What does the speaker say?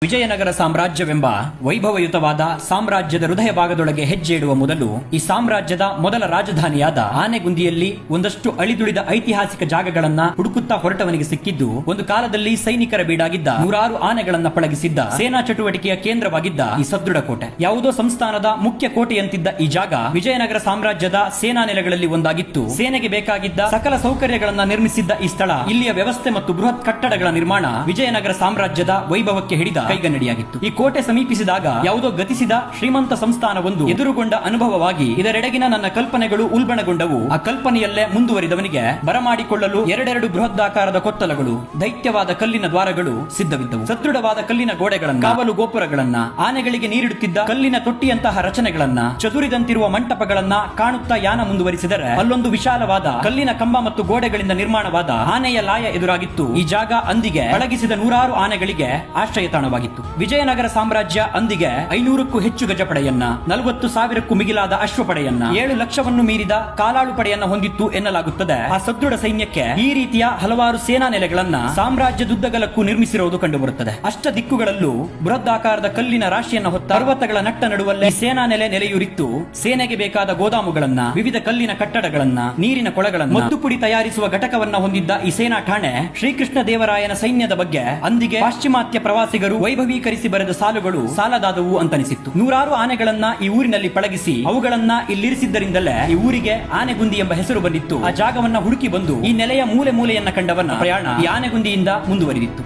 ವಿಜಯನಗರ ಸಾಮ್ರಾಜ್ಯವೆಂಬ ವೈಭವಯುತವಾದ ಸಾಮ್ರಾಜ್ಯದ ಹೃದಯ ಭಾಗದೊಳಗೆ ಹೆಜ್ಜೆ ಇಡುವ ಮೊದಲು ಈ ಸಾಮ್ರಾಜ್ಯದ ಮೊದಲ ರಾಜಧಾನಿಯಾದ ಆನೆಗುಂದಿಯಲ್ಲಿ ಒಂದಷ್ಟು ಅಳಿದುಳಿದ ಐತಿಹಾಸಿಕ ಜಾಗಗಳನ್ನ ಹುಡುಕುತ್ತಾ ಹೊರಟವನಿಗೆ ಸಿಕ್ಕಿದ್ದು ಒಂದು ಕಾಲದಲ್ಲಿ ಸೈನಿಕರ ಬೀಡಾಗಿದ್ದ ನೂರಾರು ಆನೆಗಳನ್ನ ಪಳಗಿಸಿದ್ದ ಸೇನಾ ಚಟುವಟಿಕೆಯ ಕೇಂದ್ರವಾಗಿದ್ದ ಈ ಸದೃಢ ಕೋಟೆ. ಯಾವುದೋ ಸಂಸ್ಥಾನದ ಮುಖ್ಯ ಕೋಟೆಯಂತಿದ್ದ ಈ ಜಾಗ ವಿಜಯನಗರ ಸಾಮ್ರಾಜ್ಯದ ಸೇನಾ ನೆಲೆಗಳಲ್ಲಿ ಒಂದಾಗಿತ್ತು. ಸೇನೆಗೆ ಬೇಕಾಗಿದ್ದ ಸಕಲ ಸೌಕರ್ಯಗಳನ್ನ ನಿರ್ಮಿಸಿದ್ದ ಈ ಸ್ಥಳ, ಇಲ್ಲಿಯ ವ್ಯವಸ್ಥೆ ಮತ್ತು ಬೃಹತ್ ಕಟ್ಟಡಗಳ ನಿರ್ಮಾಣ ವಿಜಯನಗರ ಸಾಮ್ರಾಜ್ಯದ ವೈಭವಕ್ಕೆ ಹಿಡಿದ ಕೈಗನ್ನಡಿಯಾಗಿತ್ತು. ಈ ಕೋಟೆ ಸಮೀಪಿಸಿದಾಗ ಯಾವುದೋ ಗತಿಸಿದ ಶ್ರೀಮಂತ ಸಂಸ್ಥಾನವೊಂದು ಎದುರುಗೊಂಡ ಅನುಭವವಾಗಿ ಇದರೆಡೆಗಿನ ನನ್ನ ಕಲ್ಪನೆಗಳು ಉಲ್ಬಣಗೊಂಡವು. ಆ ಕಲ್ಪನೆಯಲ್ಲೇ ಮುಂದುವರಿದವನಿಗೆ ಬರಮಾಡಿಕೊಳ್ಳಲು ಎರಡೆರಡು ಬೃಹದಾಕಾರದ ಕೊತ್ತಲಗಳು, ದೈತ್ಯವಾದ ಕಲ್ಲಿನ ದ್ವಾರಗಳು ಸಿದ್ಧವಿದ್ದವು. ಸದೃಢವಾದ ಕಲ್ಲಿನ ಗೋಡೆಗಳನ್ನ, ಕಾವಲು ಗೋಪುರಗಳನ್ನ, ಆನೆಗಳಿಗೆ ನೀರಿಡುತ್ತಿದ್ದ ಕಲ್ಲಿನ ತೊಟ್ಟಿಯಂತಹ ರಚನೆಗಳನ್ನ, ಚದುರಿದಂತಿರುವ ಮಂಟಪಗಳನ್ನ ಕಾಣುತ್ತಾ ಯಾನ ಮುಂದುವರಿಸಿದರೆ ಅಲ್ಲೊಂದು ವಿಶಾಲವಾದ ಕಲ್ಲಿನ ಕಂಬ ಮತ್ತು ಗೋಡೆಗಳಿಂದ ನಿರ್ಮಾಣವಾದ ಆನೆಯ ಲಾಯ ಎದುರಾಗಿತ್ತು. ಈ ಜಾಗ ಅಂದಿಗೆ ಪಳಗಿಸಿದ ನೂರಾರು ಆನೆಗಳಿಗೆ ಆಶ್ರಯ ತಾಣವಾಗಿತ್ತು. ವಿಜಯನಗರ ಸಾಮ್ರಾಜ್ಯ ಅಂದಿಗೆ 500ಕ್ಕೂ ಹೆಚ್ಚು ಗಜಪಡೆಯನ್ನ, 40,000ಕ್ಕೂ ಮಿಗಿಲಾದ ಅಶ್ವಪಡೆಯನ್ನ, 7 ಲಕ್ಷವನ್ನು ಮೀರಿದ ಕಾಲಾಳು ಪಡೆಯನ್ನ ಹೊಂದಿತ್ತು ಎನ್ನಲಾಗುತ್ತದೆ. ಆ ಸದೃಢ ಸೈನ್ಯಕ್ಕೆ ಈ ರೀತಿಯ ಹಲವಾರು ಸೇನಾ ನೆಲೆಗಳನ್ನ ಸಾಮ್ರಾಜ್ಯದುದ್ದಗಲಕ್ಕೂ ನಿರ್ಮಿಸಿರುವುದು ಕಂಡುಬರುತ್ತದೆ. ಅಷ್ಟ ದಿಕ್ಕುಗಳಲ್ಲೂ ಬೃಹದಾಕಾರದ ಕಲ್ಲಿನ ರಾಶಿಯನ್ನ ಹೊತ್ತ ಪರ್ವತಗಳ ನಟ್ಟ ನಡುವಲ್ಲೇ ಸೇನಾ ನೆಲೆಯೂರಿತ್ತು. ಸೇನೆಗೆ ಬೇಕಾದ ಗೋದಾಮುಗಳನ್ನ, ವಿವಿಧ ಕಲ್ಲಿನ ಕಟ್ಟಡಗಳನ್ನ, ನೀರಿನ ಕೊಳಗಳನ್ನ, ಮದ್ದು ಪುಡಿ ತಯಾರಿಸುವ ಘಟಕವನ್ನ ಹೊಂದಿದ್ದ ಈ ಸೇನಾ ಠಾಣೆ ಶ್ರೀಕೃಷ್ಣ ದೇವರಾಯನ ಸೈನ್ಯದ ಬಗ್ಗೆ ಅಂದಿಗೆ ಪಾಶ್ಚಿಮಾತ್ಯ ಪ್ರವಾಸಿಗರು ವೈಭವೀಕರಿಸಿ ಬರೆದ ಸಾಲುಗಳು ಸಾಲದಾದವು ಅಂತನಿಸಿತ್ತು. ನೂರಾರು ಆನೆಗಳನ್ನ ಈ ಊರಿನಲ್ಲಿ ಪಳಗಿಸಿ ಅವುಗಳನ್ನ ಇಲ್ಲಿರಿಸಿದ್ದರಿಂದಲೇ ಈ ಊರಿಗೆ ಆನೆಗುಂದಿ ಎಂಬ ಹೆಸರು ಬಂದಿತ್ತು. ಆ ಜಾಗವನ್ನ ಹುಡುಕಿ ಬಂದು ಈ ನೆಲೆಯ ಮೂಲೆ ಮೂಲೆಯನ್ನ ಕಂಡವನ ಪ್ರಯಾಣ ಈ ಆನೆಗುಂದಿಯಿಂದ ಮುಂದುವರಿದಿತ್ತು.